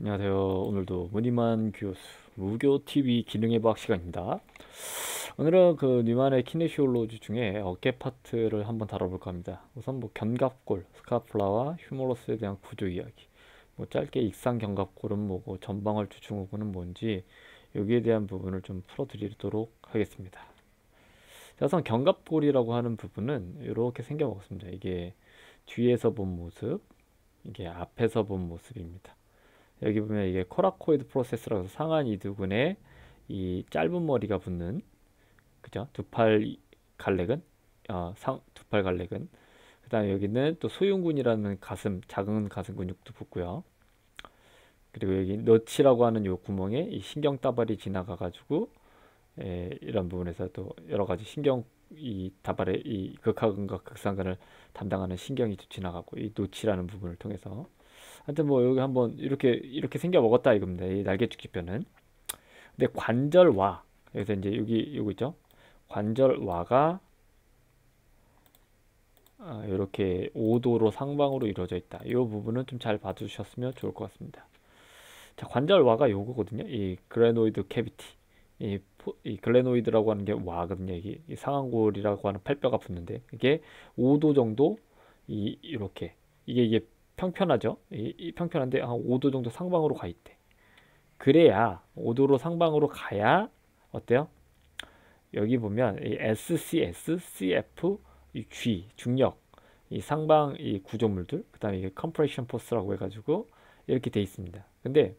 안녕하세요. 오늘도 무늬만 교수 무교TV 기능의 과학 시간입니다. 오늘은 그 뉴만의 키네시올로지 중에 어깨 파트를 한번 다뤄볼까 합니다. 우선 뭐 견갑골, 스카플라와 휴머러스에 대한 구조 이야기, 뭐 짧게 익상 견갑골은 뭐고 전방활주 증후군은 뭔지 여기에 대한 부분을 좀 풀어드리도록 하겠습니다. 자, 우선 견갑골이라고 하는 부분은 이렇게 생겨먹었습니다. 이게 뒤에서 본 모습, 이게 앞에서 본 모습입니다. 여기 보면 이게 코라코이드 프로세스라고 해서 상한 이두근에 이 짧은 머리가 붙는, 그죠? 두팔 갈래근, 두팔 갈래근. 그다음에 여기는 또 소흉근이라는 가슴, 작은 가슴 근육도 붙고요. 그리고 여기 너치라고 하는 요 구멍에 이 신경 따발이 지나가가지고 이런 부분에서 또 여러 가지 신경, 이 다발의 이 극하근과 극상근을 담당하는 신경이 또 지나가고, 이 노치라는 부분을 통해서 하여튼 뭐 여기 한번 이렇게 생겨 먹었다 이겁니다. 이 날개축지뼈는. 근데 관절와, 그래서 이제 여기 요거 있죠. 관절와가 이렇게 5도로 상방으로 이루어져 있다. 이 부분은 좀 잘 봐주셨으면 좋을 것 같습니다. 자, 관절와가 요거거든요. 이 글레노이드 캐비티. 이 글레노이드라고 하는 게 와거든요. 이 상완골이라고 하는 팔뼈가 붙는데 이게 5도 정도 이렇게 이게 평편하죠. 이 평편한데 한 5도 정도 상방으로 가 있대. 그래야 5도로 상방으로 가야 어때요? 여기 보면 이 SCS, CF, 이 G 중력, 이 상방 이 구조물들, 그다음에 이게 컴프레션 포스라고 해가지고 이렇게 돼 있습니다. 근데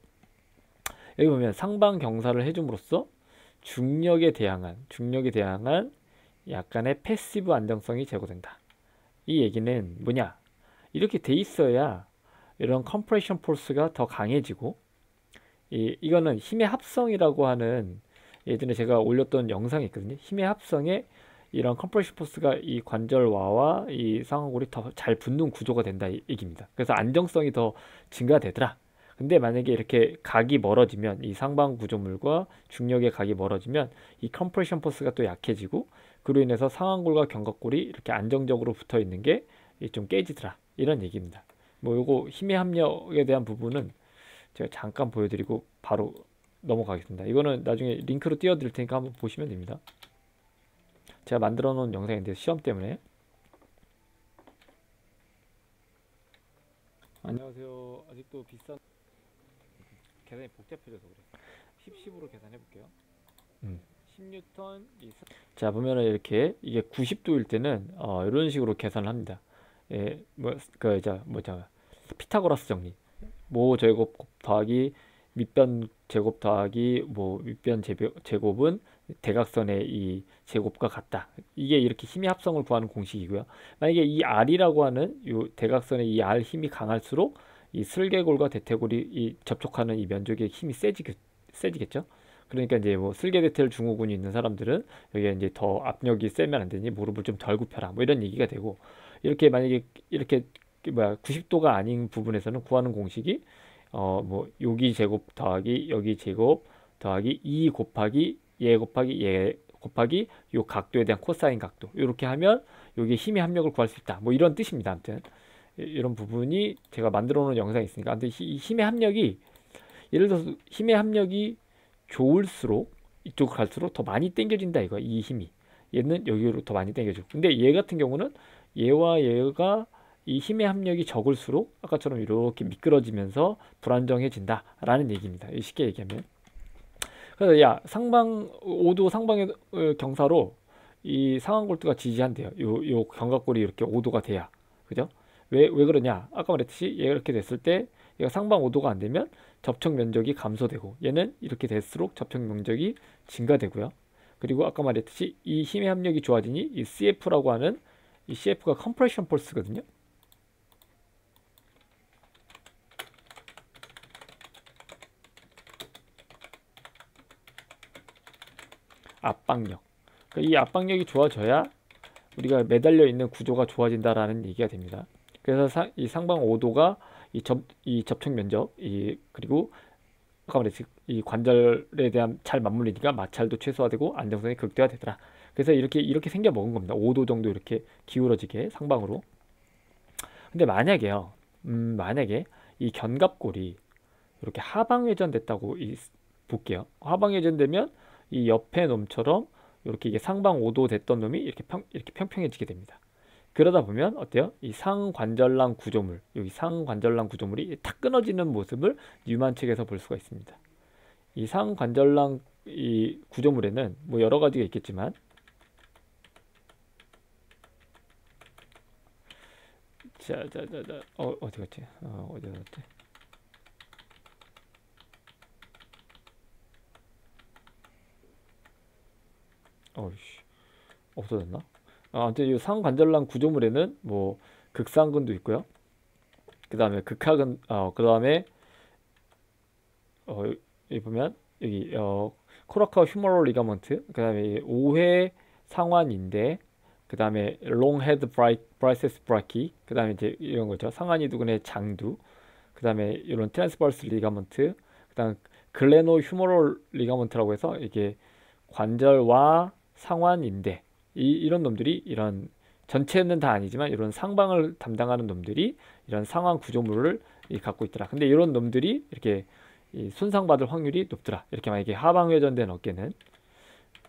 여기 보면 상방 경사를 해줌으로써 중력에 대항한 약간의 패시브 안정성이 제고된다. 이 얘기는 뭐냐? 이렇게 돼 있어야 이런 컴프레션 포스가 더 강해지고, 이거는 힘의 합성이라고 하는, 예전에 제가 올렸던 영상이 있거든요. 힘의 합성에 이런 컴프레션 포스가 이 관절와와 이 상완골이 더 잘 붙는 구조가 된다 이 얘기입니다. 그래서 안정성이 더 증가되더라. 근데 만약에 이렇게 각이 멀어지면, 이 상방 구조물과 중력의 각이 멀어지면 이 컴프레션 포스가 또 약해지고, 그로 인해서 상완골과 견갑골이 이렇게 안정적으로 붙어 있는 게 좀 깨지더라, 이런 얘기입니다. 뭐 요거 힘의 합력에 대한 부분은 제가 잠깐 보여드리고 바로 넘어가겠습니다. 이거는 나중에 링크로 띄워드릴 테니까 한번 보시면 됩니다. 제가 만들어 놓은 영상인데 시험 때문에. 안녕하세요. 아직도 비싼 계산이 복잡해져서 그래. 10으로 계산해 볼게요. 10뉴턴. 자, 보면은 이렇게 이게 90도일 때는 이런 식으로 계산을 합니다. 뭐그 피타고라스 정리. 모 제곱 더하기 밑변 제곱 더하기 뭐 윗변 제곱은 대각선의 이 제곱과 같다. 이게 이렇게 힘의 합성을 구하는 공식이고요. 만약에 이 R이라고 하는 이 대각선의 이 R 힘이 강할수록 이 슬개골과 대퇴골이 접촉하는 이 면적의 힘이 세지겠죠. 그러니까 이제 뭐 슬개대퇴 증후군이 있는 사람들은 여기에 이제 더 압력이 세면 안 되니 무릎을 좀 덜 굽혀라, 뭐 이런 얘기가 되고, 이렇게 만약에 이렇게 90도가 아닌 부분에서는 구하는 공식이 뭐 여기 제곱 더하기 여기 제곱 더하기 2 곱하기 얘 곱하기 요 각도에 대한 코사인 각도, 이렇게 하면 여기 힘의 합력을 구할 수 있다, 뭐 이런 뜻입니다. 아무튼 이런 부분이 제가 만들어 놓은 영상이 있으니까. 아무튼 힘의 합력이, 예를 들어서 힘의 합력이 좋을수록 이쪽으로 갈수록 더 많이 당겨진다 이거. 이 힘이 얘는 여기로 더 많이 당겨지고, 근데 얘 같은 경우는 얘와 얘가 이 힘의 합력이 적을수록 아까처럼 이렇게 미끄러지면서 불안정해진다 라는 얘기입니다. 쉽게 얘기하면. 그래서 야, 상방 5도 상방의 경사로 이 상완골두가 지지한대요. 요 견갑골이 이렇게 5도가 돼야. 그죠? 왜 그러냐? 아까 말했듯이 얘가 이렇게 됐을 때 얘가 상방 5도가 안 되면 접촉 면적이 감소되고, 얘는 이렇게 될수록 접촉 면적이 증가되고요. 그리고 아까 말했듯이 이 힘의 합력이 좋아지니 이 CF라고 하는, 이 CF가 컴프레션 폴스거든요. 압박력. 그러니까 이 압박력이 좋아져야 우리가 매달려 있는 구조가 좋아진다라는 얘기가 됩니다. 그래서 이 상방 5도가 이 접촉 면적, 그리고 아까 말했듯이 이 관절에 대한 잘 맞물리니까 마찰도 최소화되고 안정성이 극대화되더라. 그래서 이렇게 생겨 먹은 겁니다. 5도 정도 이렇게 기울어지게 상방으로. 근데 만약에요, 만약에 이 견갑골이 이렇게 하방 회전됐다고 볼게요. 하방 회전되면 이 옆에 놈처럼 이렇게 이게 상방 5도 됐던 놈이 이렇게 평평해지게 됩니다. 그러다 보면 어때요? 이 상관절랑 구조물, 여기 상관절랑 구조물이 탁 끊어지는 모습을 뉴만 책에서 볼 수가 있습니다. 이 상관절랑 이 구조물에는 뭐 여러 가지가 있겠지만, 어디 갔지? 어디 갔지? 어이씨, 없어졌나? 아무튼 이 상관절랑 구조물에는 뭐 극상근도 있고요. 그 다음에 극하근, 그 다음에 여기 보면 여기 코라카 휴머럴 리가먼트, 그 다음에 5회 상완인대, 그 다음에 롱헤드 브라이세스 브라키, 그 다음에 이제 이런 거죠. 상완이두근의 장두, 그 다음에 이런 트랜스버스 리가먼트, 그 다음 글레노 휴머럴 리가먼트라고 해서 이게 관절과 상완인대, 이런 놈들이, 이런 전체는 다 아니지만 이런 상방을 담당하는 놈들이 이런 상완 구조물을 갖고 있더라. 근데 이런 놈들이 이렇게 손상받을 확률이 높더라. 이렇게 만약에 하방 회전된 어깨는.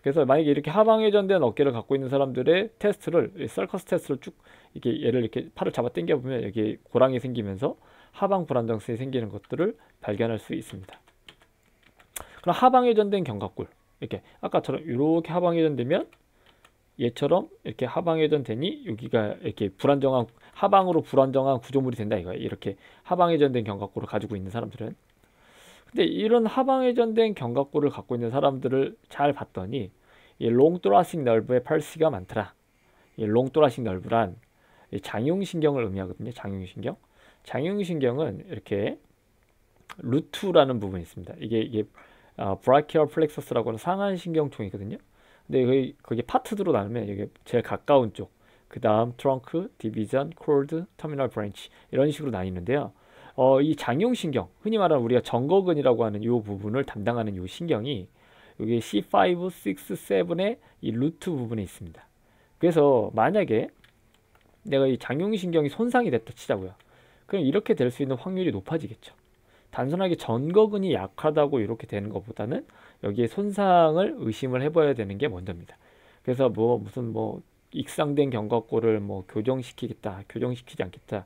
그래서 만약에 이렇게 하방 회전된 어깨를 갖고 있는 사람들의 테스트를, 서커스 테스트를 쭉 이렇게 얘를 이렇게 팔을 잡아 당겨 보면 여기 고랑이 생기면서 하방 불안정성이 생기는 것들을 발견할 수 있습니다. 그럼 하방 회전된 견갑골, 이렇게 아까처럼 이렇게 하방 회전되면 얘처럼 이렇게 하방 회전되니 여기가 이렇게 불안정한, 하방으로 불안정한 구조물이 된다 이거예요. 이렇게 하방 회전된 견갑골을 가지고 있는 사람들은. 근데 이런 하방 회전된 견갑골을 갖고 있는 사람들을 잘 봤더니 이 롱토라식 nerve에 팔시가 많더라. 이 롱토라식 nerve란 장용신경을 의미하거든요. 장용신경. 장용신경은 이렇게 루트라는 부분이 있습니다. 이게 브라키얼 플렉서스라고 하는 상한신경총이거든요. 근데 거기 파트로 나누면 이게 제일 가까운 쪽, 그 다음 트렁크, 디비전, 코드, 터미널 브랜치, 이런 식으로 나뉘는데요. 이 장용신경, 흔히 말하는 우리가 정거근이라고 하는 이 부분을 담당하는 이 신경이 여기 C5, 6, 7의 이 루트 부분에 있습니다. 그래서 만약에 내가 이 장용신경이 손상이 됐다 치자고요. 그럼 이렇게 될 수 있는 확률이 높아지겠죠. 단순하게 전거근이 약하다고 이렇게 되는 것보다는 여기에 손상을 의심을 해봐야 되는 게 먼저입니다. 그래서 무슨 익상된 견갑골을 교정시키겠다, 교정시키지 않겠다.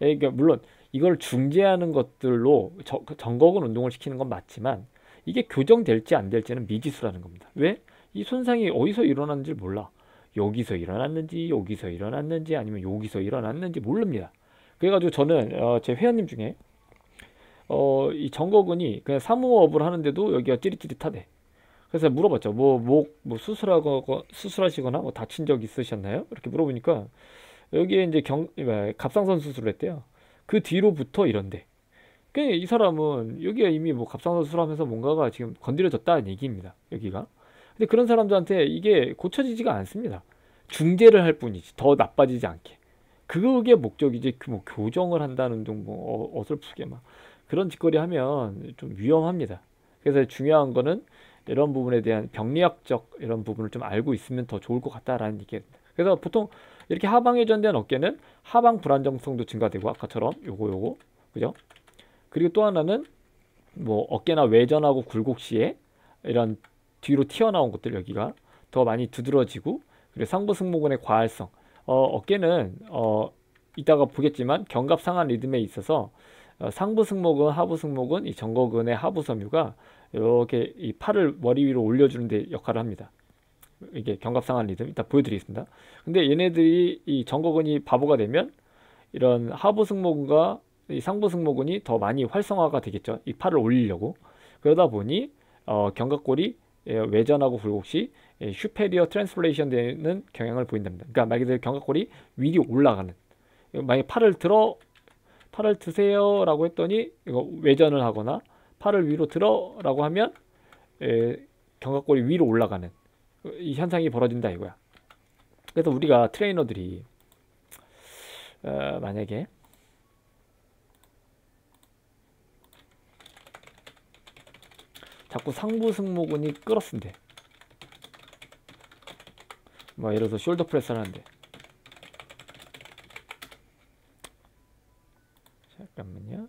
그러니까 물론 이걸 중재하는 것들로 전거근 운동을 시키는 건 맞지만 이게 교정될지 안 될지는 미지수라는 겁니다. 왜? 이 손상이 어디서 일어났는지 몰라. 여기서 일어났는지, 여기서 일어났는지, 아니면 여기서 일어났는지 모릅니다. 그래가지고 저는 제 회원님 중에 이 정거근이 그냥 사무업을 하는데도 여기가 찌릿찌릿하대. 그래서 물어봤죠. 수술하시거나 다친 적 있으셨나요? 이렇게 물어보니까 여기에 이제 갑상선 수술을 했대요. 그 뒤로부터 이런데. 이 사람은 여기가 이미 갑상선 수술하면서 뭔가가 지금 건드려졌다는 얘기입니다. 여기가. 근데 그런 사람들한테 이게 고쳐지지가 않습니다. 중재를 할 뿐이지. 더 나빠지지 않게. 그게 목적이지. 교정을 한다는 등 어설프게 그런 짓거리 하면 좀 위험합니다. 그래서 중요한 거는 이런 부분에 대한 병리학적 이런 부분을 좀 알고 있으면 더 좋을 것 같다라는 얘기입니다. 그래서 보통 이렇게 하방 회전된 어깨는 하방 불안정성도 증가되고 아까처럼 요거 그죠? 그리고 또 하나는 어깨나 외전하고 굴곡 시에 이런 뒤로 튀어나온 것들 여기가 더 많이 두드러지고, 그리고 상부 승모근의 과할성. 어깨는 이따가 보겠지만 견갑 상한 리듬에 있어서 상부 승모근, 하부 승모근, 이 정거근의 하부 섬유가 이렇게 이 팔을 머리 위로 올려주는 데 역할을 합니다. 이게 견갑상한 리듬 이따 보여드리겠습니다. 근데 얘네들이 이 정거근이 바보가 되면 이런 하부 승모근과 이 상부 승모근이 더 많이 활성화가 되겠죠. 이 팔을 올리려고. 그러다 보니 견갑골이 외전하고 굴곡시 슈페리어 트랜스플레이션 되는 경향을 보인답니다. 그러니까 말 그대로 견갑골이 위로 올라가는. 만약에 팔을 드세요 라고 했더니 이거 외전을 하거나 팔을 위로 들어 라고 하면 견갑골이 위로 올라가는 이 현상이 벌어진다 이거야. 그래서 우리가 트레이너들이 만약에 자꾸 상부 승모근이 끌었는데 예를 들어서 숄더 프레스를 하는데, 잠깐만요.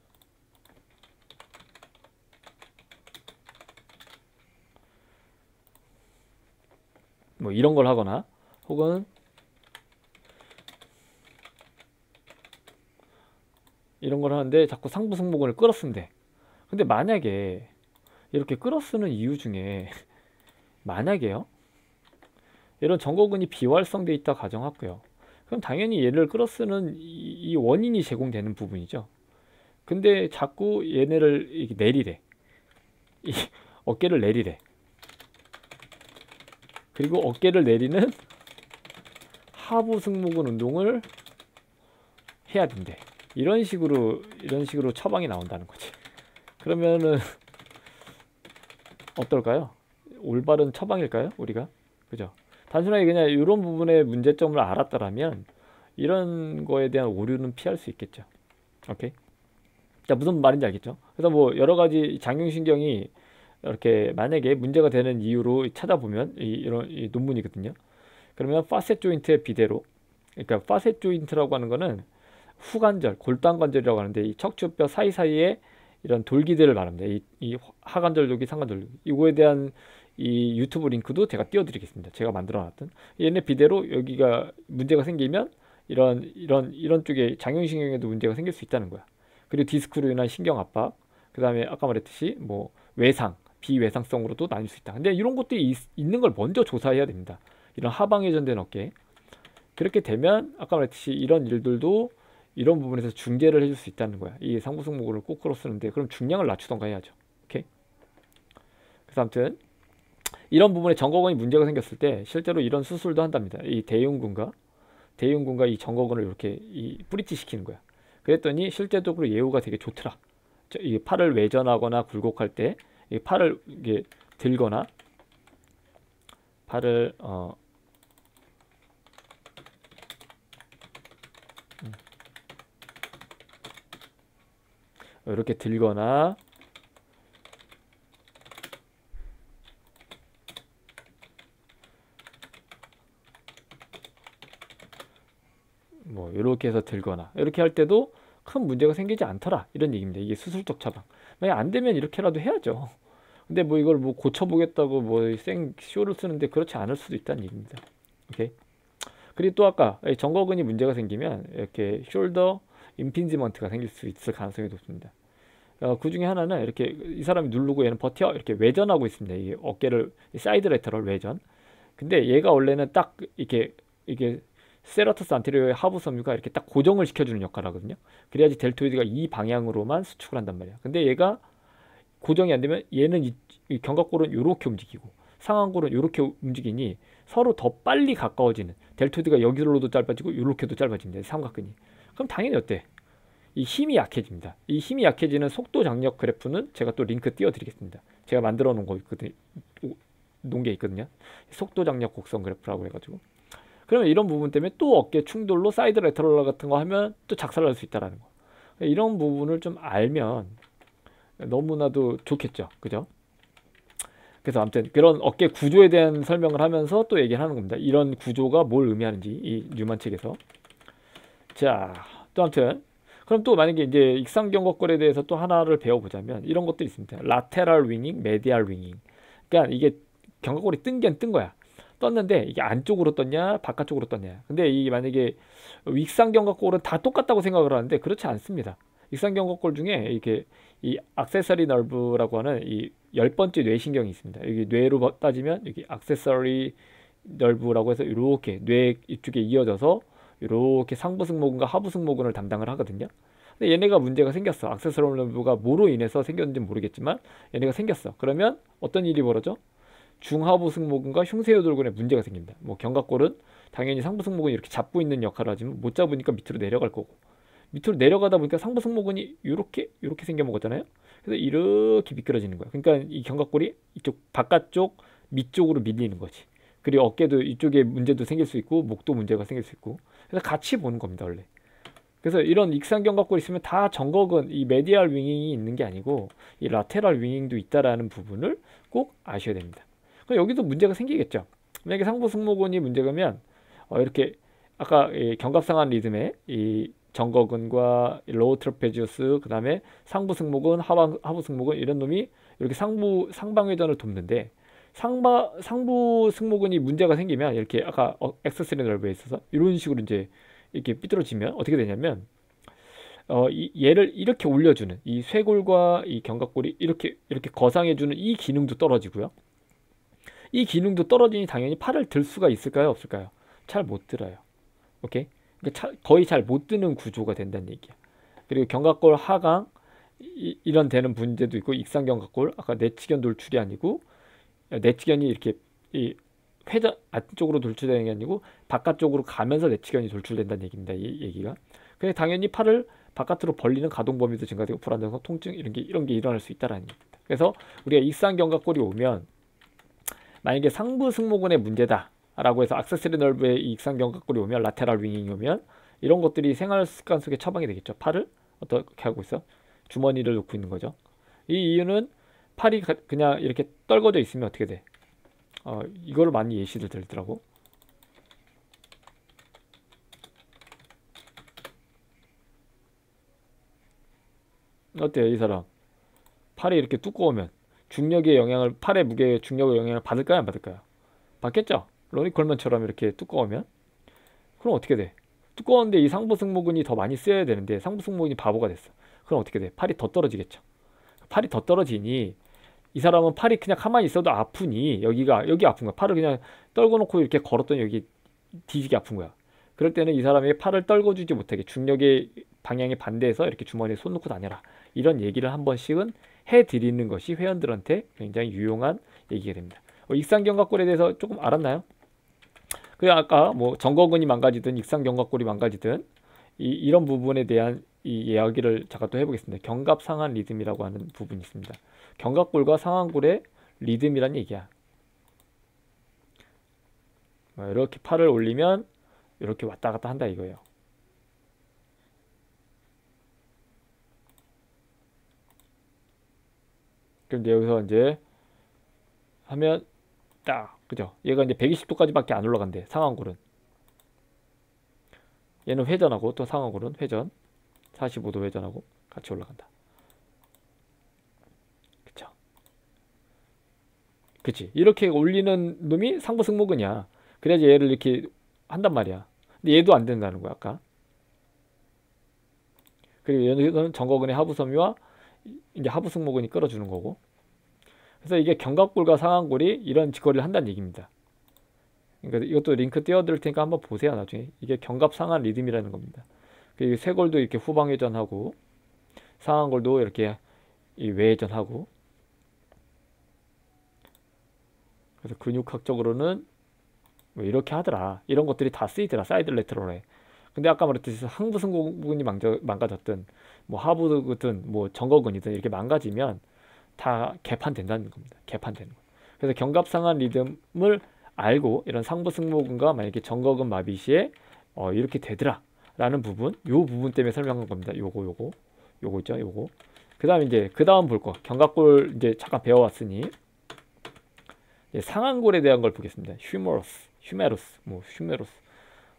뭐 이런 걸 하거나 혹은 이런 걸 하는데 자꾸 상부 승모근을 끌어쓴대. 근데 만약에 이렇게 끌어쓰는 이유 중에 만약에요, 이런 정거근이 비활성돼 있다 가정하고요. 그럼 당연히 얘를 끌어쓰는 이 원인이 제공되는 부분이죠. 근데 자꾸 얘네를 이렇게 내리래. 이 어깨를 내리래. 그리고 어깨를 내리는 하부 승모근 운동을 해야 된대. 이런 식으로 처방이 나온다는 거지. 그러면은 어떨까요? 올바른 처방일까요? 우리가? 그죠? 단순하게 그냥 이런 부분의 문제점을 알았더라면 이런 거에 대한 오류는 피할 수 있겠죠. 오케이? 자, 무슨 말인지 알겠죠? 그래서 뭐 여러 가지 장경신경이 이렇게 만약에 문제가 되는 이유로 찾아보면 이런 이 논문이거든요. 그러면 파셋 조인트의 비대로, 그러니까 파셋 조인트라고 하는 거는 후관절, 골반관절이라고 하는데 이 척추뼈 사이사이에 이런 돌기들을 말합니다. 이 하관절돌기, 상관절돌기. 이거에 대한 이 유튜브 링크도 제가 띄워드리겠습니다. 제가 만들어놨던 얘네 비대로 여기가 문제가 생기면 이런 쪽에 장형신경에도 문제가 생길 수 있다는 거야. 그리고 디스크로 인한 신경 압박, 그 다음에 아까 말했듯이 뭐 외상, 비외상성으로도 나뉠 수 있다. 근데 이런 것들이 있는 걸 먼저 조사해야 됩니다. 이런 하방회전된 어깨. 그렇게 되면 아까 말했듯이 이런 일들도 이런 부분에서 중재를 해줄 수 있다는 거야. 이 상부승모근을 꼬꾸로 쓰는데 그럼 중량을 낮추던가 해야죠. 오케이. 그래서 아무튼 이런 부분에 정거근이 문제가 생겼을 때 실제로 이런 수술도 한답니다. 이 대흉근과 이 정거근을 이렇게 이 브릿지 시키는 거야. 그랬더니 실제적으로 예후가 되게 좋더라. 이 팔을 외전하거나 굴곡할 때 이 팔을 이게 들거나 팔을 이렇게 들거나 뭐 이렇게 해서 들거나 이렇게 할 때도 큰 문제가 생기지 않더라, 이런 얘기입니다. 이게 수술적 처방. 만약 안 되면 이렇게라도 해야죠. 근데 뭐 이걸 뭐 고쳐보겠다고 뭐 생 쇼를 쓰는데 그렇지 않을 수도 있다는 얘기입니다. 오케이. 그리고 또 아까 정거근이 문제가 생기면 이렇게 숄더 임핀지먼트가 생길 수 있을 가능성이 높습니다. 그 중에 하나는 이렇게 이 사람이 누르고 얘는 버텨 이렇게 외전하고 있습니다. 이 어깨를 사이드 레터럴 외전. 근데 얘가 원래는 딱 이게 세라토스 안테리어의 하부 섬유가 이렇게 딱 고정을 시켜주는 역할을 하거든요. 그래야지 델토이드가 이 방향으로만 수축을 한단 말이야. 근데 얘가 고정이 안 되면 얘는 이 견갑골은 이렇게 움직이고 상완골은 이렇게 움직이니 서로 더 빨리 가까워지는, 델토이드가 여기로도 짧아지고 이렇게도 짧아집니다. 삼각근이. 그럼 당연히 어때? 이 힘이 약해집니다. 이 힘이 약해지는 속도 장력 그래프는 제가 또 링크 띄워드리겠습니다. 제가 만들어 놓은 거 있거든요. 놓은 게 있거든요. 속도 장력 곡선 그래프라고 해가지고. 그러면 이런 부분 때문에 또 어깨 충돌로 사이드 레터럴 같은 거 하면 또 작살날 수 있다라는 거. 이런 부분을 좀 알면 너무나도 좋겠죠. 그죠? 그래서 아무튼 그런 어깨 구조에 대한 설명을 하면서 또 얘기를 하는 겁니다. 이런 구조가 뭘 의미하는지 이 뉴만 책에서. 자, 또 아무튼 그럼 또 만약에 이제 익상견곡골에 대해서 또 하나를 배워보자면 이런 것도 있습니다. 라테랄 윙잉, 메디알 윙잉. 그러니까 이게 견갑골이 뜬 거야. 떴는데 이게 안쪽으로 떴냐 바깥쪽으로 떴냐. 근데 이 만약에 익상견갑골은 다 똑같다고 생각을 하는데 그렇지 않습니다. 익상견갑골 중에 이게 이 액세서리 너브라고 하는 이 10번째 뇌신경이 있습니다. 여기 뇌로 따지면 여기 액세서리 너브라고 해서 이렇게 뇌 이쪽에 이어져서 이렇게 상부승모근과 하부승모근을 담당을 하거든요. 근데 얘네가 문제가 생겼어. 액세서리 너브가 뭐로 인해서 생겼는지 모르겠지만 얘네가 생겼어. 그러면 어떤 일이 벌어져? 중하부 승모근과 흉쇄요돌근에 문제가 생깁니다. 뭐 견갑골은 당연히 상부 승모근이 이렇게 잡고 있는 역할을 하지만 못 잡으니까 밑으로 내려갈 거고, 밑으로 내려가다 보니까 상부 승모근이 이렇게 생겨 먹었잖아요. 그래서 이렇게 미끄러지는 거야. 그러니까 이 견갑골이 이쪽 바깥쪽 밑쪽으로 밀리는 거지. 그리고 어깨도 이쪽에 문제도 생길 수 있고 목도 문제가 생길 수 있고, 그래서 같이 보는 겁니다 원래. 그래서 이런 익상 견갑골 있으면 다 정거근 이 메디알 윙잉이 있는 게 아니고 이 라테랄 윙잉도 있다라는 부분을 꼭 아셔야 됩니다. 그럼 여기도 문제가 생기겠죠. 만약에 상부 승모근이 문제가면 이렇게 아까 이 견갑상한 리듬에 이 정거근과 로우 트라페지우스, 그 다음에 상부 승모근, 하부 승모근 이런 놈이 이렇게 상방회전을 돕는데 상부 승모근이 문제가 생기면 이렇게 아까 액세서리 nerve에 있어서 이런 식으로 이제 이렇게 삐뚤어지면 어떻게 되냐면 얘를 이렇게 올려주는 이 쇄골과 이 견갑골이 이렇게 거상해주는 이 기능도 떨어지고요. 이 기능도 떨어지니 당연히 팔을 들 수가 있을까요? 없을까요? 잘 못 들어요. 오케이? 그러니까 거의 잘 못 드는 구조가 된다는 얘기야. 그리고 견갑골 하강 이런 되는 문제도 있고 익상견갑골 아까 내치견 돌출이 아니고 내치견이 이렇게 이 회전 안쪽으로 돌출되는 게 아니고 바깥쪽으로 가면서 내치견이 돌출된다는 얘기입니다. 이 얘기가. 그래서 당연히 팔을 바깥으로 벌리는 가동 범위도 증가되고 불안정성, 통증 이런 게 일어날 수 있다라는 얘기입니다. 그래서 우리가 익상견갑골이 오면 만약에 상부 승모근의 문제다라고 해서 악세서리 nerve의 익상견갑골이 오면 라테랄 윙잉이 오면 이런 것들이 생활 습관 속에 처방이 되겠죠. 팔을 어떻게 하고 있어? 주머니를 놓고 있는 거죠. 이 이유는 팔이 그냥 이렇게 떨궈져 있으면 어떻게 돼? 이거를 많이 예시를 들더라고. 어때요, 이 사람? 팔이 이렇게 두꺼우면 중력의 영향을 팔의 무게에 중력의 영향을 받을까요, 안 받을까요? 받겠죠. 로니 콜먼처럼 이렇게 두꺼우면 그럼 어떻게 돼? 두꺼운데 이 상부 승모근이 더 많이 쓰여야 되는데 상부 승모근이 바보가 됐어. 그럼 어떻게 돼? 팔이 더 떨어지겠죠. 팔이 더 떨어지니 이 사람은 팔이 그냥 가만히 있어도 아프니 여기 아픈 거야. 팔을 그냥 떨궈 놓고 이렇게 걸었더니 여기 뒤지게 아픈 거야. 그럴 때는 이 사람의 팔을 떨궈주지 못하게 중력의 방향에 반대해서 이렇게 주머니에 손 놓고 다녀라. 이런 얘기를 한 번씩은 해드리는 것이 회원들한테 굉장히 유용한 얘기가 됩니다. 익상견갑골에 대해서 조금 알았나요? 그래 아까 뭐 정거근이 망가지든 익상견갑골이 망가지든 이런 부분에 대한 이 이야기를 잠깐 또 해보겠습니다. 견갑상한 리듬이라고 하는 부분이 있습니다. 견갑골과 상완골의 리듬이란 얘기야. 이렇게 팔을 올리면 이렇게 왔다 갔다 한다 이거예요. 그럼 이제 여기서 이제 하면 딱 그죠? 얘가 이제 120도까지밖에 안 올라간대. 상완골은. 얘는 회전하고 또 상완골은 회전. 45도 회전하고 같이 올라간다. 그쵸? 그치? 이렇게 올리는 놈이 상부 승모근이야. 그래야지 얘를 이렇게 한단 말이야. 근데 얘도 안 된다는 거야 아까. 그리고 얘는 정거근의 하부섬유와 이제 하부 승모근이 끌어주는 거고. 그래서 이게 견갑골과 상완골이 이런 짓거리를 한다는 얘기입니다. 그러니까 이것도 링크 띄워드릴 테니까 한번 보세요 나중에. 이게 견갑상한 리듬이라는 겁니다. 그리고 쇄골도 이렇게 후방 회전하고 상완골도 이렇게 이 외회전하고. 그래서 근육학적으로는 뭐 이렇게 하더라. 이런 것들이 다 쓰이더라. 사이드 레터럴에. 근데 아까 말했듯이 상부 승모근이 망가졌든 뭐 하부든 뭐 정거근이든 이렇게 망가지면 다 개판된다는 겁니다. 개판되는 거. 그래서 견갑상한 리듬을 알고 이런 상부 승모근과 만약에 정거근 마비 시에 이렇게 되더라 라는 부분, 요 부분 때문에 설명한 겁니다. 요거 있죠, 요거. 그 다음에 이제 그 다음 볼 거, 견갑골 이제 잠깐 배워왔으니 이제 상완골에 대한 걸 보겠습니다. 휴메루스,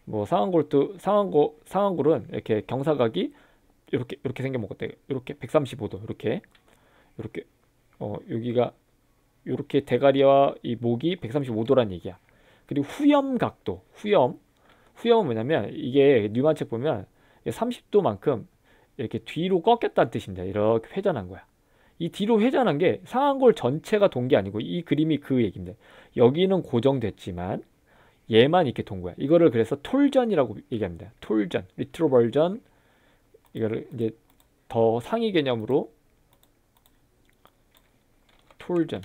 뭐 상완골은 이렇게 경사각이 이렇게 생겨먹었대. 이렇게 135도 이렇게 여기가 이렇게 대가리와 이 목이 135도란 얘기야. 그리고 후염은 뭐냐면 이게 뉴만책 보면 30도만큼 이렇게 뒤로 꺾였다는 뜻입니다. 이렇게 회전한 거야. 이 뒤로 회전한 게 상완골 전체가 돈 게 아니고 이 그림이 그 얘기인데 여기는 고정됐지만 얘만 이렇게 돈 거야. 이거를 그래서 톨전이라고 얘기합니다. 톨전, 리트로벌전. 이거를 이제 더 상위 개념으로 톨전.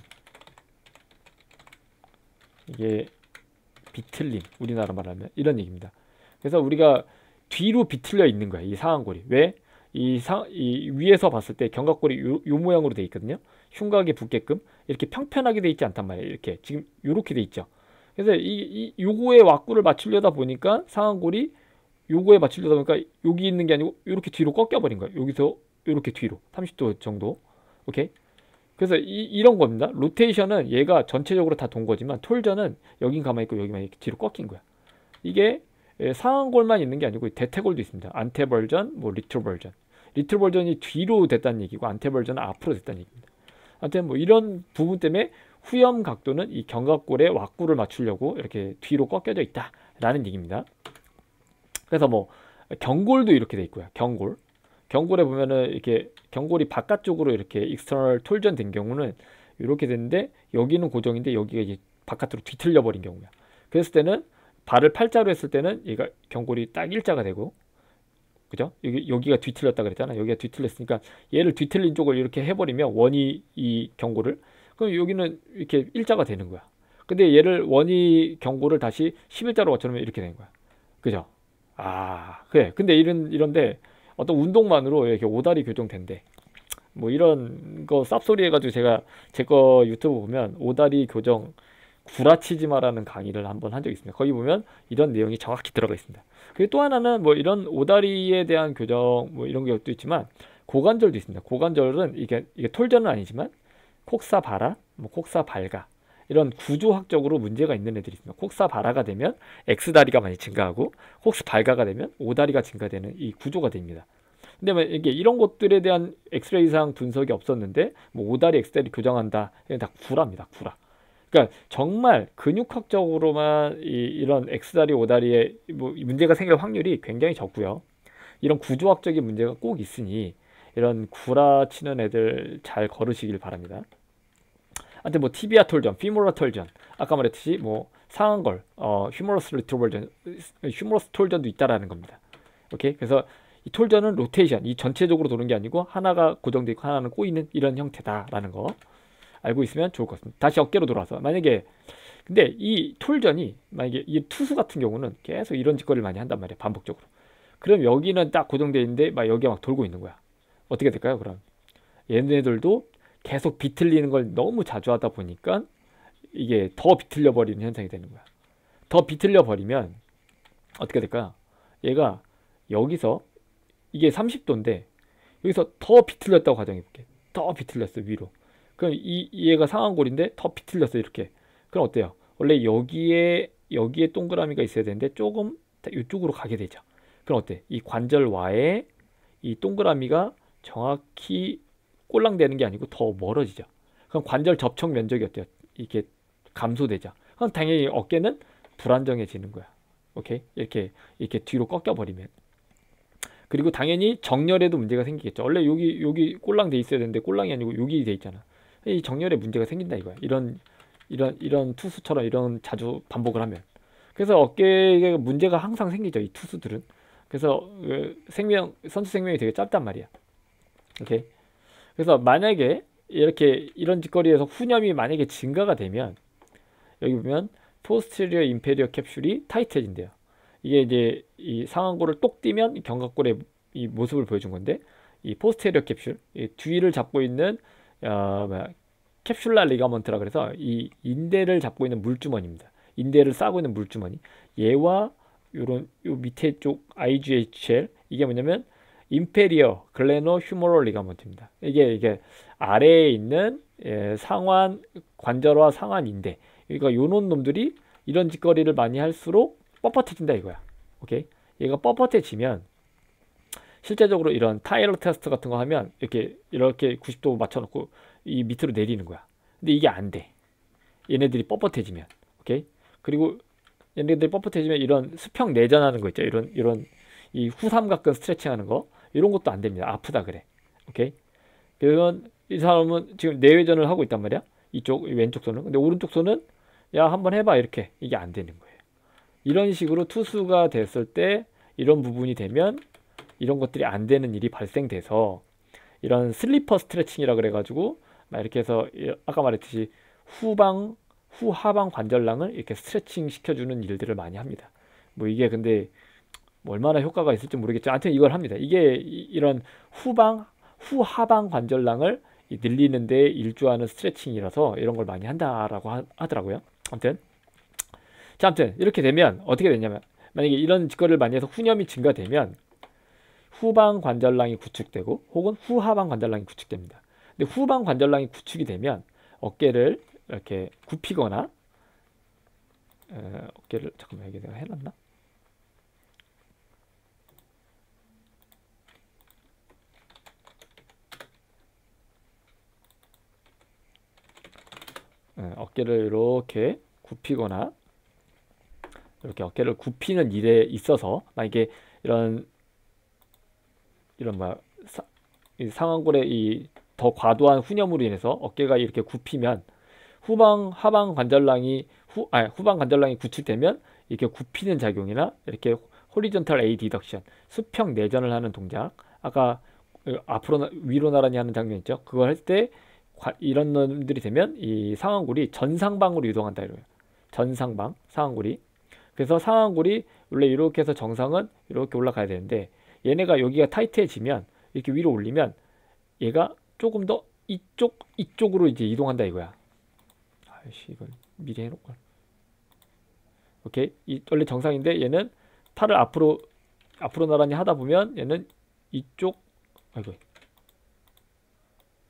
이게 비틀림, 우리나라 말하면 이런 얘기입니다. 그래서 우리가 뒤로 비틀려 있는 거야, 이 상완골이. 왜? 이 위에서 봤을 때 견갑골이 요 모양으로 돼 있거든요. 흉곽이 붙게끔 이렇게 평평하게 돼 있지 않단 말이에요. 이렇게 지금 요렇게 돼 있죠. 그래서 요거에 왁구를 맞추려다 보니까 상완골이 요거에 맞추려다 보니까 여기 있는 게 아니고 이렇게 뒤로 꺾여 버린 거예요. 여기서 이렇게 뒤로 30도 정도. 오케이? 그래서 이런 겁니다. 로테이션은 얘가 전체적으로 다 돈 거지만 톨전은 여긴 가만히 있고 여기만 이렇게 뒤로 꺾인 거야. 이게 상완골만 있는 게 아니고 대퇴골도 있습니다. 안테벌전, 뭐 리트로벌전. 리트로벌전이 뒤로 됐다는 얘기고 안테벌전은 앞으로 됐다는 얘기입니다. 하여튼 뭐 이런 부분 때문에 후염 각도는 이 견갑골의 왁구를 맞추려고 이렇게 뒤로 꺾여져 있다라는 얘기입니다. 그래서 뭐 경골도 이렇게 돼 있고요. 경골에 보면은 이렇게 경골이 바깥쪽으로 이렇게 익스터널 톨전 된 경우는 이렇게 되는데 여기는 고정인데 여기가 이제 바깥으로 뒤틀려 버린 경우야. 그랬을 때는 발을 팔자로 했을 때는 얘가 경골이 딱 일자가 되고, 그죠? 여기가 뒤틀렸다 그랬잖아. 여기가 뒤틀렸으니까 얘를 뒤틀린 쪽을 이렇게 해버리면 원이 이 경골을, 그럼 여기는 이렇게 일자가 되는 거야. 근데 얘를 원이 경골을 다시 11자로 맞춰놓으면 이렇게 되는 거야. 그죠? 아, 그래. 근데 이런데 어떤 운동만으로 이렇게 오다리 교정된대. 뭐 이런 거 쌉소리 해가지고 제가 제 거 유튜브 보면 오다리 교정 구라치지 마라는 강의를 한번 한 적이 있습니다. 거기 보면 이런 내용이 정확히 들어가 있습니다. 그리고 또 하나는 뭐 이런 오다리에 대한 교정 뭐 이런 것도 있지만 고관절도 있습니다. 고관절은 이게 톨전은 아니지만 콕사바라, 뭐 콕사발가 이런 구조학적으로 문제가 있는 애들이 있습니다. 콕사바라가 되면 X다리가 많이 증가하고 콕스발가가 되면 O다리가 증가되는 이 구조가 됩니다. 근데 뭐 이게 이런 것들에 대한 엑스레이상 분석이 없었는데 뭐 오다리 X다리 교정한다. 이건 다 구라입니다. 구라. 그러니까 정말 근육학적으로만 이런 X다리, O다리에 뭐 문제가 생길 확률이 굉장히 적고요. 이런 구조학적인 문제가 꼭 있으니 이런 구라치는 애들 잘 거르시길 바랍니다. 하여튼 뭐 티비아 톨전, 피모라 톨전, 아까 말했듯이 뭐 상한걸, 휴머러스 리트로벌전, 휴머러스 톨전도 있다라는 겁니다. 오케이? 그래서 이 톨전은 로테이션, 이 전체적으로 도는 게 아니고 하나가 고정되어 있고 하나는 꼬이는 이런 형태다라는 거 알고 있으면 좋을 것 같습니다. 다시 어깨로 돌아와서 만약에 근데 이 톨전이 만약에 이 투수 같은 경우는 계속 이런 짓거리를 많이 한단 말이에요. 반복적으로. 그럼 여기는 딱 고정되어 있는데 막 여기가 막 돌고 있는 거야. 어떻게 될까요? 그럼 얘네들도 계속 비틀리는 걸 너무 자주 하다 보니까 이게 더 비틀려 버리는 현상이 되는 거야. 더 비틀려 버리면 어떻게 될까요? 얘가 여기서 이게 30도인데 여기서 더 비틀렸다고 가정해 볼게. 더 비틀렸어 위로. 그럼 얘가 상완골인데 더 비틀렸어 이렇게. 그럼 어때요? 원래 여기에 동그라미가 있어야 되는데 조금 이쪽으로 가게 되죠. 그럼 어때? 이 관절와의 이 동그라미가 정확히 꼴랑대는 게 아니고 더 멀어지죠. 그럼 관절 접촉 면적이 어때요? 이게 감소되죠. 그럼 당연히 어깨는 불안정해지는 거야. 오케이? 이렇게 뒤로 꺾여 버리면. 그리고 당연히 정렬에도 문제가 생기겠죠. 원래 여기 꼴랑 돼 있어야 되는데 꼴랑이 아니고 여기 돼 있잖아. 이 정렬에 문제가 생긴다 이거야. 이런 투수처럼 이런 자주 반복을 하면. 그래서 어깨에 문제가 항상 생기죠. 이 투수들은. 그래서 선수 생명이 되게 짧단 말이야. 오케이. 그래서 만약에 이런 짓거리에서 훈염이 만약에 증가가 되면 여기 보면 포스테리어 인페리어 캡슐이 타이트해진대요. 이게 이제 이 상완골을 똑 띄면 견갑골의 이 모습을 보여준 건데 이 포스테리어 캡슐, 이 뒤를 잡고 있는 캡슐라 리가먼트라 그래서 이 인대를 잡고 있는 물주머니입니다. 인대를 싸고 있는 물주머니. 얘와 요 밑에 쪽 IGHL 이게 뭐냐면 인페리어 글레노 휴머럴 리가먼트입니다. 이게 아래에 있는 상완 관절과 상완 인대. 그러니까 요런 놈들이 이런 짓거리를 많이 할수록 뻣뻣해진다 이거야. 오케이? 얘가 뻣뻣해지면 실제적으로 이런 타이러 테스트 같은 거 하면 이렇게 90도 맞춰놓고 이 밑으로 내리는 거야. 근데 이게 안 돼. 얘네들이 뻣뻣해지면. 오케이? 그리고 얘네들이 뻣뻣해지면 이런 수평 내전하는 거 있죠. 이런 이 후삼각근 스트레칭하는 거 이런 것도 안 됩니다. 아프다 그래. 오케이? 그러면 이 사람은 지금 내외전을 하고 있단 말이야. 이쪽 왼쪽 손은. 근데 오른쪽 손은 야 한번 해봐 이렇게 이게 안 되는 거예요. 이런 식으로 투수가 됐을 때 이런 부분이 되면 이런 것들이 안 되는 일이 발생돼서 이런 슬리퍼 스트레칭이라 그래가지고 막 이렇게 해서 아까 말했듯이 후하방 관절랑을 이렇게 스트레칭 시켜주는 일들을 많이 합니다. 뭐 이게 근데 뭐 얼마나 효과가 있을지 모르겠죠. 아무튼 이걸 합니다. 이게 이런 후하방 관절랑을 늘리는 데 일조하는 스트레칭이라서 이런 걸 많이 한다라고 하더라고요. 아무튼 이렇게 되면 어떻게 되냐면 만약에 이런 짓거리를 많이 해서 훈염이 증가되면 후방 관절랑이 구축되고 혹은 후하방 관절랑이 구축됩니다. 근데 후방 관절랑이 구축이 되면 어깨를 이렇게 굽히거나 어깨를 잠깐만 여기 내가 해놨나? 어깨를 이렇게 굽히거나 이렇게 어깨를 굽히는 일에 있어서 만약에 이런 뭐야 이 상완골의 이 더 과도한 훈염으로 인해서 어깨가 이렇게 굽히면 하방 관절랑이 후방 관절랑이 구출되면 이렇게 굽히는 작용이나 이렇게 호리존탈 A 디덕션 수평 내전을 하는 동작 아까 앞으로 위로 나란히 하는 장면 있죠. 그걸 할 때 이런 놈들이 되면 이 상완골이 전상방으로 이동한다 이래요. 전상방 상완골이 그래서 상완골이 원래 이렇게 해서 정상은 이렇게 올라가야 되는데 얘네가 여기가 타이트해지면 이렇게 위로 올리면 얘가 조금 더 이쪽으로 이제 이동한다 이거야. 아이씨 이걸 미리 해놓을걸. 오케이 원래 정상인데 얘는 팔을 앞으로 나란히 하다 보면 얘는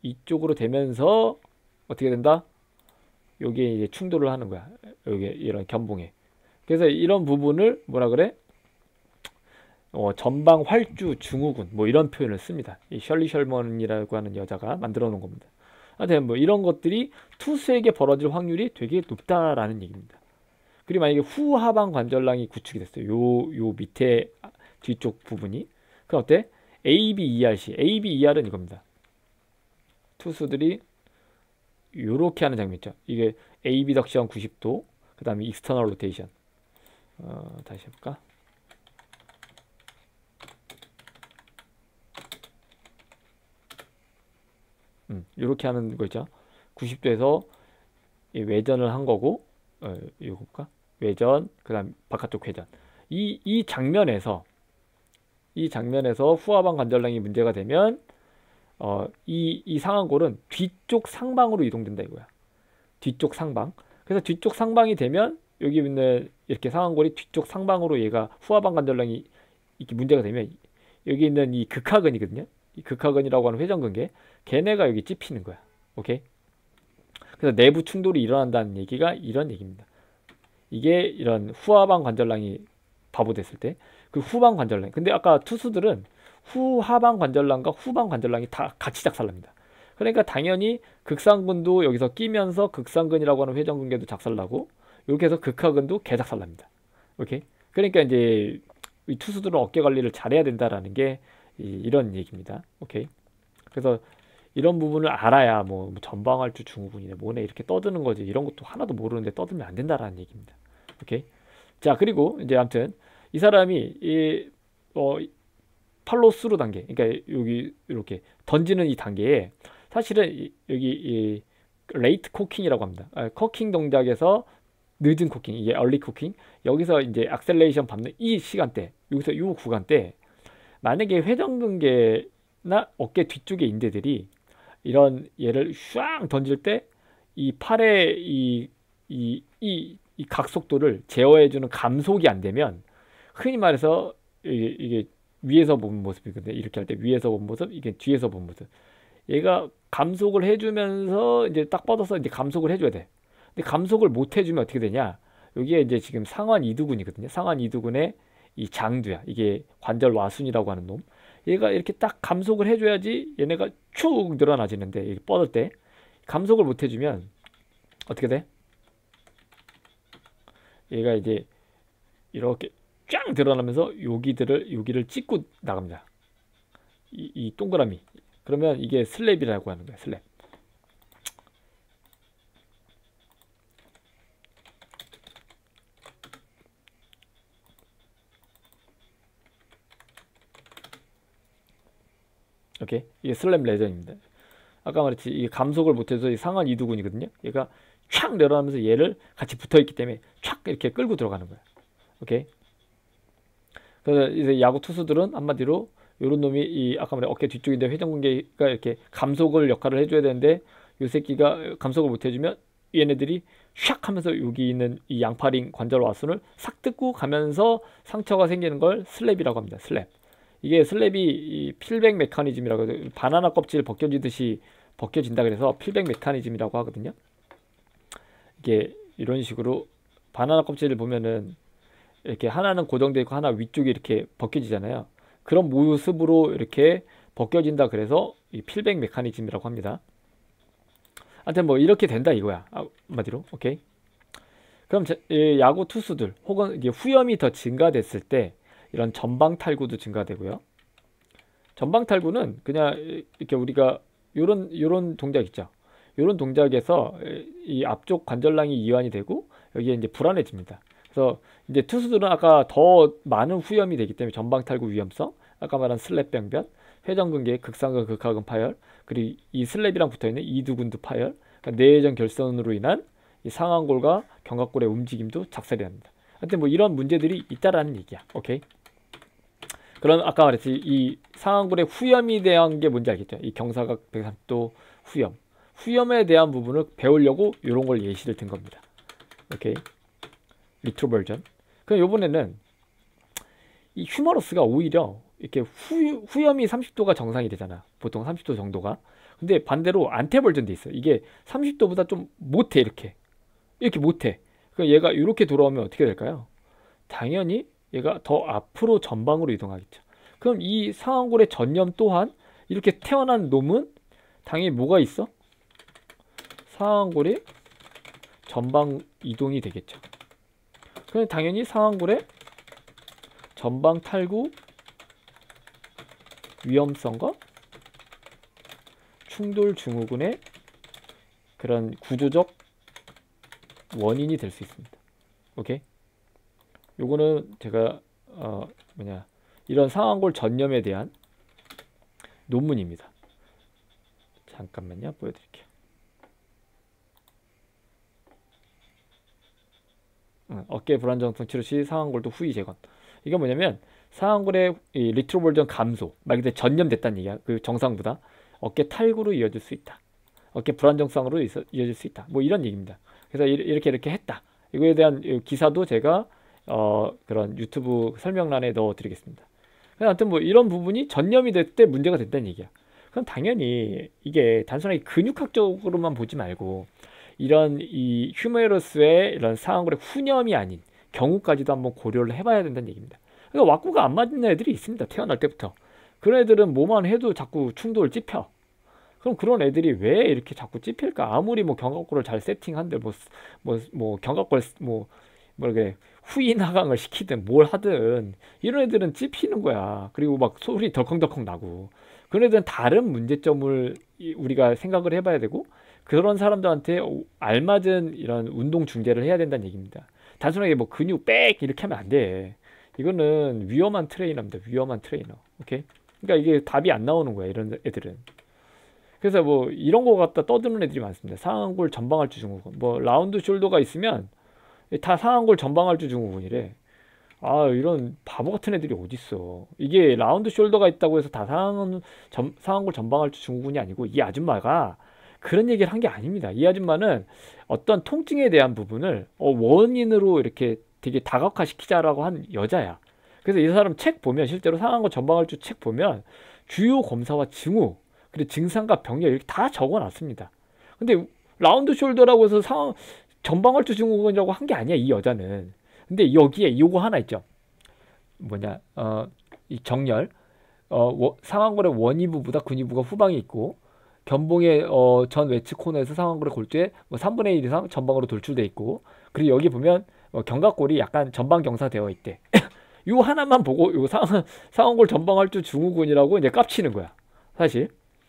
이쪽으로 되면서 어떻게 된다? 여기에 이제 충돌을 하는 거야. 여기 이런 견봉에. 그래서 이런 부분을 뭐라 그래? 전방 활주 증후군 뭐 이런 표현을 씁니다. 이 셜리 셜먼이라고 하는 여자가 만들어 놓은 겁니다. 하여튼 뭐 이런 것들이 투수에게 벌어질 확률이 되게 높다라는 얘기입니다. 그리고 만약에 후하방 관절랑이 구축이 됐어요. 요 밑에 뒤쪽 부분이. 그럼 어때? ABERC. ABER은 이겁니다. 투수들이 요렇게 하는 장면 있죠. 이게 AB덕션 90도, 그 다음에 익스터널 로테이션. 다시 해볼까? 요렇게 하는 거 있죠. 90도에서 외전을 한 거고, 이거 볼까? 외전, 그 다음 바깥쪽 회전. 이 장면에서 후하방 관절랑이 문제가 되면 이 상완골은 뒤쪽 상방으로 이동된다 이거야. 뒤쪽 상방. 그래서 뒤쪽 상방이 되면 여기 있는 이렇게 상완골이 뒤쪽 상방으로 얘가 후하방 관절랑이 이렇게 문제가 되면 여기 있는 이 극하근이거든요. 이 극하근이라고 하는 회전근개 걔네가 여기 찝히는 거야. 오케이? 그래서 내부 충돌이 일어난다는 얘기가 이런 얘기입니다. 이게 이런 후하방 관절랑이 바보됐을 때 그 후방 관절랑. 근데 아까 투수들은 후하방 관절랑과 후방 관절랑이 다 같이 작살납니다. 그러니까 당연히 극상근도 여기서 끼면서 극상근이라고 하는 회전근개도 작살나고 이렇게 해서 극하근도 개작살납니다. 오케이? 그러니까 이제 이 투수들은 어깨 관리를 잘해야 된다라는 게 이런 얘기입니다. 오케이? 그래서 이런 부분을 알아야 뭐 전방활주 증후군이네 뭐네 이렇게 떠드는 거지. 이런 것도 하나도 모르는데 떠들면 안 된다라는 얘기입니다. 오케이? 자, 그리고 이제 아무튼 이 사람이 팔로스루 단계, 그러니까 여기 이렇게 던지는 이 단계에 사실은 여기 이 레이트 코킹이라고 합니다. 코킹 동작에서 늦은 코킹, 이게 얼리 코킹. 여기서 이제 악셀레이션 밟는 이 시간대, 여기서 이 구간대 만약에 회전근개나 어깨 뒤쪽의 인대들이 이런 얘를 슈앙 던질 때 이 팔의 이 각속도를 제어해주는 감속이 안 되면 흔히 말해서 이게 위에서 본 모습이거든요. 이렇게 할 때 위에서 본 모습, 이게 뒤에서 본 모습. 얘가 감속을 해주면서 이제 딱 뻗어서 이제 감속을 해줘야 돼. 근데 감속을 못 해주면 어떻게 되냐? 여기에 이제 지금 상완 이두근이거든요. 상완 이두근의 이 장두야. 이게 관절 와순이라고 하는 놈. 얘가 이렇게 딱 감속을 해줘야지 얘네가 축 늘어나지는데 이게 뻗을 때 감속을 못 해주면 어떻게 돼? 얘가 이제 이렇게 쫙 드러나면서 여기를 찍고 나갑니다. 이 동그라미. 그러면 이게 슬랩이라고 하는 거야. 슬랩. 오케이? 이게 슬랩 레전입니다. 아까 말했지 이게 감속을 못해서 이 상완 이두근이거든요. 얘가 촥 내려가면서 얘를 같이 붙어있기 때문에 촥 이렇게 끌고 들어가는 거야. 오케이? 그래서 이제 야구 투수들은 한마디로 요런 놈이 이 아까 말해 어깨 뒤쪽인데 회전근개가 이렇게 감속을 역할을 해줘야 되는데 요 새끼가 감속을 못 해주면 얘네들이 샥 하면서 여기 있는 이 양파링 관절 와순을 싹 뜯고 가면서 상처가 생기는 걸 슬랩이라고 합니다. 슬랩. 이게 슬랩이 이 필백 메커니즘이라고 해서 바나나 껍질 벗겨지듯이 벗겨진다 그래서 필백 메커니즘이라고 하거든요. 이게 이런 식으로 바나나 껍질을 보면은 이렇게 하나는 고정되어 있고 하나 위쪽이 이렇게 벗겨지잖아요. 그런 모습으로 이렇게 벗겨진다 그래서 이 필백 메커니즘이라고 합니다. 하여튼 뭐 이렇게 된다 이거야. 한마디로. 오케이. 그럼 이 야구 투수들 혹은 이게 후염이 더 증가됐을 때 이런 전방 탈구도 증가되고요. 전방 탈구는 그냥 이렇게 우리가 요런 동작 있죠. 요런 동작에서 이 앞쪽 관절낭이 이완이 되고 여기에 이제 불안해집니다. 그래서 이제 투수들은 아까 더 많은 후염이 되기 때문에 전방 탈구 위험성, 아까 말한 슬랩 병변, 회전근개, 극상근, 극하근 파열, 그리고 이 슬랩이랑 붙어있는 이두근두 파열, 그러니까 뇌회전 결손으로 인한 이 상완골과 견갑골의 움직임도 작살이 납니다. 하여튼 뭐 이런 문제들이 있다라는 얘기야. 오케이. 그럼 아까 말했지 이 상완골의 후염에 대한 게 뭔지 알겠죠? 이 경사각 130도 후염. 후염에 대한 부분을 배우려고 이런 걸 예시를 든 겁니다. 오케이. 리트로 버전. 그럼 요번에는 이 휴머러스가 오히려 이렇게 후염이 30도가 정상이 되잖아. 보통 30도 정도가. 근데 반대로 안테 버전도 있어. 이게 30도보다 좀 못해 이렇게 못해. 그럼 얘가 이렇게 돌아오면 어떻게 될까요? 당연히 얘가 더 앞으로 전방으로 이동하겠죠. 그럼 이 상완골의 전염 또한 이렇게 태어난 놈은 당연히 뭐가 있어? 상완골이 전방 이동이 되겠죠. 그럼 당연히 상완골의 전방 탈구 위험성과 충돌 증후군의 그런 구조적 원인이 될 수 있습니다. 오케이? 요거는 제가 이런 상완골 전염에 대한 논문입니다. 잠깐만요, 보여드릴게요. 어깨 불안정성 치료 시 상완골도 후위 재건. 이게 뭐냐면 상완골의 리트로 버전 감소, 말 그대로 전염됐다는 얘기야. 그 정상보다 어깨 탈구로 이어질 수 있다. 어깨 불안정성으로 이어질 수 있다. 뭐 이런 얘기입니다. 그래서 이렇게 했다. 이거에 대한 기사도 제가 그런 유튜브 설명란에 넣어드리겠습니다. 아무튼 뭐 이런 부분이 전염이 될 때 문제가 된다는 얘기야. 그럼 당연히 이게 단순하게 근육학적으로만 보지 말고 이런 이 휴메러스의 이런 상완골의 후염이 아닌 경우까지도 한번 고려를 해봐야 된다는 얘기입니다. 그러니까 왁구가 안 맞는 애들이 있습니다. 태어날 때부터. 그런 애들은 뭐만 해도 자꾸 충돌을 찝혀. 그럼 그런 애들이 왜 이렇게 자꾸 찝힐까? 아무리 뭐 견갑골을 잘 세팅한들 뭐 견갑골 그래 후인 하강을 시키든 뭘 하든 이런 애들은 찝히는 거야. 그리고 막 소리 덜컹덜컹 나고 그런 애들은 다른 문제점을 우리가 생각을 해봐야 되고 그런 사람들한테 알맞은 이런 운동 중재를 해야 된다는 얘기입니다. 단순하게 뭐 근육 빽 이렇게 하면 안 돼. 이거는 위험한 트레이너입니다. 위험한 트레이너. 오케이? 그러니까 이게 답이 안 나오는 거야. 이런 애들은. 그래서 뭐 이런 거 갖다 떠드는 애들이 많습니다. 상완골 전방할주 증후군. 뭐 라운드 숄더가 있으면 다 상완골 전방할주 증후군이래. 아, 이런 바보 같은 애들이 어딨어. 이게 라운드 숄더가 있다고 해서 다 상완골 전방할주 증후군이 아니고 이 아줌마가 그런 얘기를 한 게 아닙니다. 이 아줌마는 어떤 통증에 대한 부분을 원인으로 이렇게 되게 다각화시키자라고 한 여자야. 그래서 이 사람 책 보면 실제로 상완골 전방할주 책 보면 주요 검사와 징후 그리고 증상과 병력 이렇게 다 적어놨습니다. 근데 라운드 숄더라고 해서 전방할주 증후군이라고 한 게 아니야 이 여자는. 근데 여기에 요거 하나 있죠. 뭐냐 이 정렬 상완골의 원위부보다 근위부가 후방에 있고 견봉의 전 외측 코너에서 상완골의 골두에 뭐 3분의 1 이상 전방으로 돌출돼 있고 그리고 여기 보면 견갑골이 약간 전방 경사되어 있대. 요 하나만 보고 요 상완골 전방할주 증후군이라고 이제 깝치는 거야.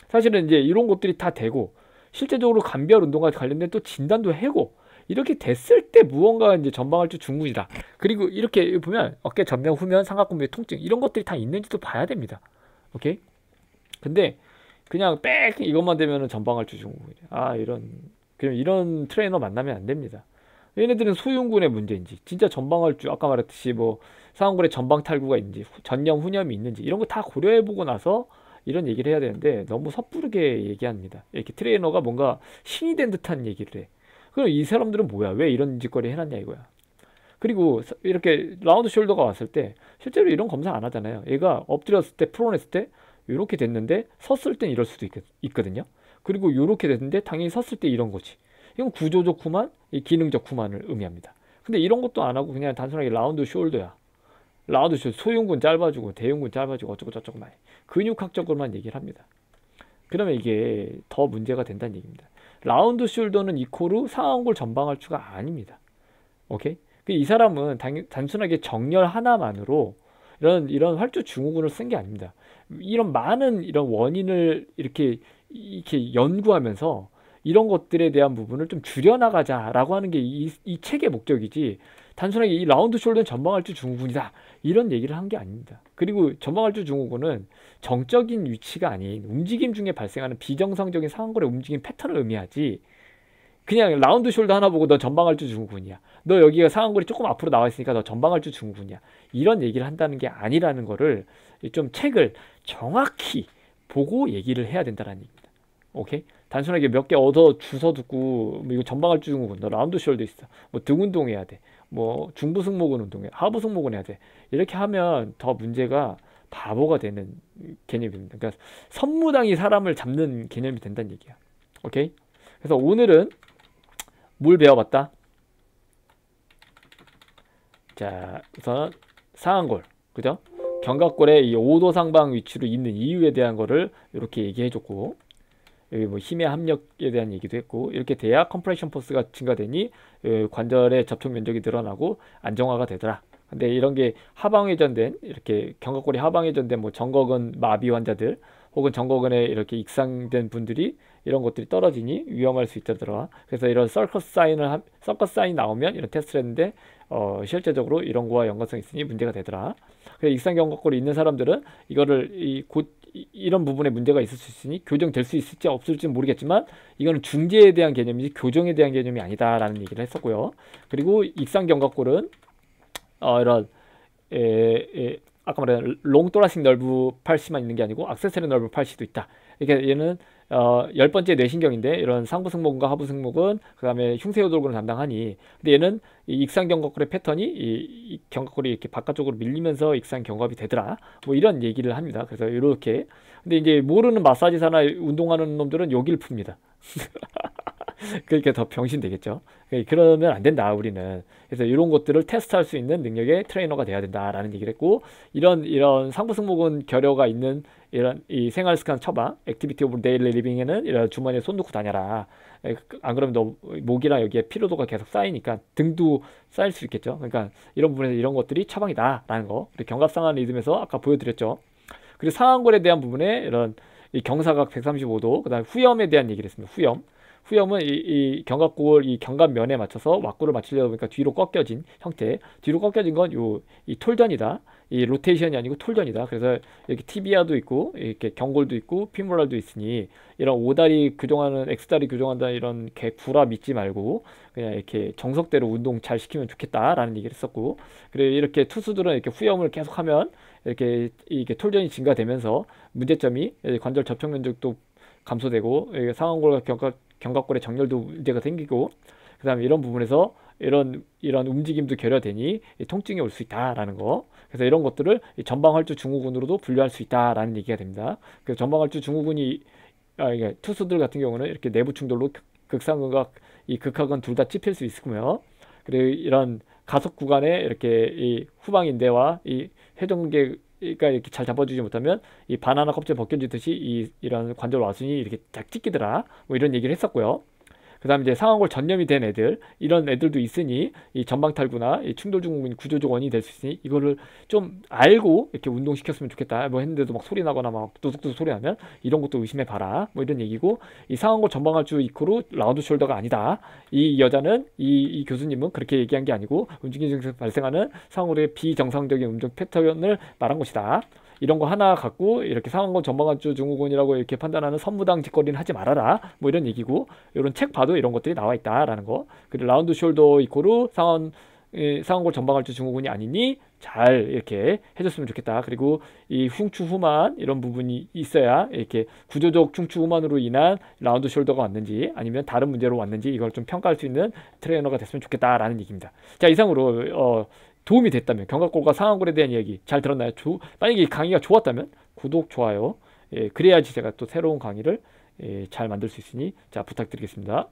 사실은 이제 이런 것들이 다 되고 실제적으로 간비할 운동과 관련된 또 진단도 해고 이렇게 됐을 때 무언가 이제 전방할주 증후군이다. 그리고 이렇게 보면 어깨 전면 후면 삼각근부의 통증 이런 것들이 다 있는지도 봐야 됩니다. 오케이? 근데 그냥 빽 이것만 되면은 전방할주 증후군이래. 아 이런 트레이너 만나면 안 됩니다. 얘네들은 소흉군의 문제인지 진짜 전방할주 아까 말했듯이 뭐 상완골에 전방 탈구가 있는지 전염 후염이 있는지 이런 거 다 고려해보고 나서 이런 얘기를 해야 되는데 너무 섣부르게 얘기합니다. 이렇게 트레이너가 뭔가 신이 된 듯한 얘기를 해. 그럼 이 사람들은 뭐야? 왜 이런 짓거리 해놨냐 이거야. 그리고 이렇게 라운드 숄더가 왔을 때 실제로 이런 검사 안 하잖아요. 얘가 엎드렸을 때 프론했을 때 이렇게 됐는데 섰을 땐 이럴 수도 있거든요. 그리고 이렇게 됐는데 당연히 섰을 때 이런 거지. 이건 구조적 후만, 기능적 후만을 의미합니다. 근데 이런 것도 안 하고 그냥 단순하게 라운드 숄더야. 라운드 숄더 소흉근 짧아지고 대흉근 짧아지고 어쩌고 저쩌고 막 근육학적으로만 얘기를 합니다. 그러면 이게 더 문제가 된다는 얘기입니다. 라운드 숄더는 이코르 상완골 전방할주가 아닙니다. 오케이? 이 사람은 단순하게 정렬 하나만으로 이런 활주 증후군을 쓴 게 아닙니다. 이런 많은 이런 원인을 이렇게 연구하면서 이런 것들에 대한 부분을 좀 줄여나가자라고 하는 게 이 책의 목적이지, 단순하게 이 라운드 숄더는 전방할주 증후군이다 이런 얘기를 한 게 아닙니다. 그리고 전방할주 증후군은 정적인 위치가 아닌 움직임 중에 발생하는 비정상적인 상완골의 움직임 패턴을 의미하지, 그냥 라운드 숄더 하나 보고 너 전방할주 증후군이야, 너 여기가 상완골이 조금 앞으로 나와 있으니까 너 전방할주 증후군이야, 이런 얘기를 한다는 게 아니라는 거를 좀 책을 정확히 보고 얘기를 해야 된다는 얘기입니다. 오케이? 단순하게 몇 개 얻어 주워 듣고 뭐 이거 전방할주 증후군, 너 라운드 숄더 있어, 뭐 등 운동해야 돼, 뭐 중부 승모근 운동해, 하부 승모근 해야 돼, 이렇게 하면 더 문제가 바보가 되는 개념입니다. 그러니까 선무당이 사람을 잡는 개념이 된다는 얘기야. 오케이? 그래서 오늘은 뭘 배워봤다? 자, 우선 상완골, 그죠? 견갑골의 이 5도 상방 위치로 있는 이유에 대한 거를 이렇게 얘기해줬고, 여기 뭐 힘의 합력에 대한 얘기도 했고, 이렇게 돼야 컴프레션 포스가 증가되니 관절의 접촉 면적이 늘어나고 안정화가 되더라. 근데 이런 게 하방회전된, 이렇게 견갑골이 하방회전된 뭐 정거근 마비 환자들 혹은 정거근에 이렇게 익상된 분들이 이런 것들이 떨어지니 위험할 수 있다더라. 그래서 이런 서커스 사인 나오면 이런 테스트를 했는데 실제적으로 이런 거와 연관성이 있으니 문제가 되더라. 그래서 익상 견갑골이 있는 사람들은 이거를 이런 부분에 문제가 있을 수 있으니 교정될 수 있을지 없을지는 모르겠지만 이거는 중재에 대한 개념이지 교정에 대한 개념이 아니다라는 얘기를 했었고요. 그리고 익상 견갑골은 이런 아까 말한 롱토라식 널브 팔시만 있는 게 아니고 악세서리 널브 팔시도 있다. 이게 얘는 10번째 뇌신경인데 이런 상부 승모근과 하부 승모근 그다음에 흉쇄효 돌근을 담당하니, 근데 얘는 이 익상 견갑골의 패턴이 이 견갑골이 이렇게 바깥쪽으로 밀리면서 익상 견갑이 되더라. 뭐 이런 얘기를 합니다. 그래서 이렇게, 근데 이제 모르는 마사지사나 운동하는 놈들은 여기를 풉니다. 그러니까 더 병신 되겠죠. 그러면 안 된다 우리는. 그래서 이런 것들을 테스트할 수 있는 능력의 트레이너가 돼야 된다라는 얘기를 했고, 이런 상부 승모근 결여가 있는 이런 이 생활 습관 처방, 액티비티 오브 데일리 리빙에는 이런 주머니에 손 넣고 다녀라. 안 그러면 너 목이랑 여기에 피로도가 계속 쌓이니까 등도 쌓일 수 있겠죠. 그러니까 이런 부분에서 이런 것들이 처방이다라는 거. 그리고 견갑상한 리듬에서 아까 보여드렸죠. 그리고 상완골에 대한 부분에 이런 이 경사각 135도, 그다음에 후염에 대한 얘기를 했습니다. 후염은 이 견갑골 이 견갑면에 맞춰서 왁구를 맞추려다 보니까 뒤로 꺾여진 형태. 뒤로 꺾여진 건 이 톨전이다. 이 로테이션이 아니고 톨전이다. 그래서 이렇게 티비아도 있고 이렇게 경골도 있고 피몰랄도 있으니 이런 오다리 교정하는 X다리 교정한다 이런 개 구라 믿지 말고 그냥 이렇게 정석대로 운동 잘 시키면 좋겠다라는 얘기를 했었고, 그리고 이렇게 투수들은 이렇게 후염을 계속하면 이게 톨전이 증가되면서 문제점이 관절 접촉 면적도 감소되고 상완골과 견갑골의 정렬도 문제가 생기고, 그 다음에 이런 부분에서 이런 움직임도 결여되니 통증이 올 수 있다라는 거. 그래서 이런 것들을 전방활주 증후군으로도 분류할 수 있다라는 얘기가 됩니다. 그래서 전방활주 증후군이 이게 투수들 같은 경우는 이렇게 내부 충돌로 극상근과 이 극하근 둘 다 찝힐 수 있으며, 그리고 이런 가속 구간에 이렇게 이 후방인대와 이 회전근개가 이렇게 잘 잡아주지 못하면 이 바나나 껍질 벗겨지듯이 이런 관절 와순이 이렇게 딱 찢기더라. 뭐 이런 얘기를 했었고요. 그 다음에 이제 상완골 전염이 된 애들, 이런 애들도 있으니 이 전방탈구나 이 충돌 증후군이 구조적 원인이 될 수 있으니 이거를 좀 알고 이렇게 운동시켰으면 좋겠다. 뭐 했는데도 막 소리 나거나 막 두둑두둑 소리 나면 이런 것도 의심해 봐라. 뭐 이런 얘기고, 이 상완골 전방할주 이코로 라운드 숄더가 아니다. 이 여자는 이 교수님은 그렇게 얘기한 게 아니고 움직임 증세에서 발생하는 상완골의 비정상적인 운동 패턴을 말한 것이다. 이런 거 하나 갖고 이렇게 상완골 전방할주 증후군이라고 이렇게 판단하는 선무당 짓거리는 하지 말아라. 뭐 이런 얘기고, 이런 책 봐도 이런 것들이 나와 있다라는 거. 그리고 라운드 숄더 이코로 상완골 전방할주 증후군이 아니니 잘 이렇게 해줬으면 좋겠다. 그리고 이 흉추 후만 이런 부분이 있어야 이렇게 구조적 흉추 후만으로 인한 라운드 숄더가 왔는지 아니면 다른 문제로 왔는지 이걸 좀 평가할 수 있는 트레이너가 됐으면 좋겠다라는 얘기입니다. 자, 이상으로 도움이 됐다면, 견갑골과 상완골에 대한 이야기 잘 들었나요? 만약에 이 강의가 좋았다면 구독, 좋아요, 그래야지 제가 또 새로운 강의를 잘 만들 수 있으니 자 부탁드리겠습니다.